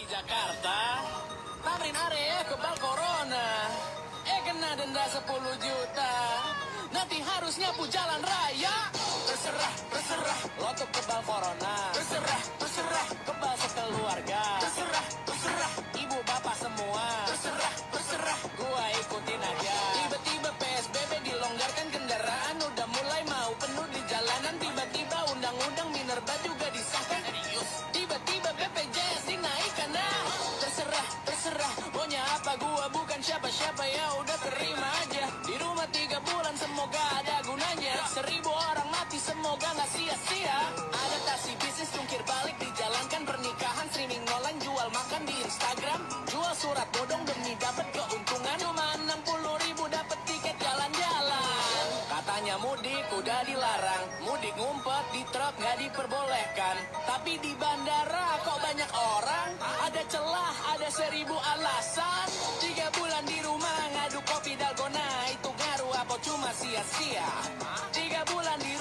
Di Jakarta, tamrin area kebal corona. Kena denda 10 juta. Nanti harus nyapu jalan raya. Terserah, lo tuh kebal corona. Terserah, kebal sekeluarga. Terserah, ibu bapak semua. Terserah, gua ikutin aja. Tiba-tiba PSBB dilonggarkan, kendaraan udah mulai mau penuh di jalanan. Tiba-tiba undang-undang Minerba juga disahkan. Tiba-tiba BPJS dinaikkan. Terserah, maunya apa, gua bukan siapa-siapa, ya udah terima aja. Di rumah 3 bulan semoga ada gunanya. 1000 orang mati semoga gak sia-sia. Adaptasi bisnis jungkir balik dijalankan. Pernikahan streaming online, jual makan di Instagram. Jual surat bodong demi dapat keuntungan. Cuma 60.000 dapat tiket jalan-jalan. Katanya mudik udah dilarang. Mudik ngumpet di truk gak diperbolehkan. Tapi di bandara kok banyak orang. Ada celah, ada 1000 alasan. 3 bulan di rumah ngadu kopi dalgona. Itu ngaruh apa cuma sia-sia? 3 bulan di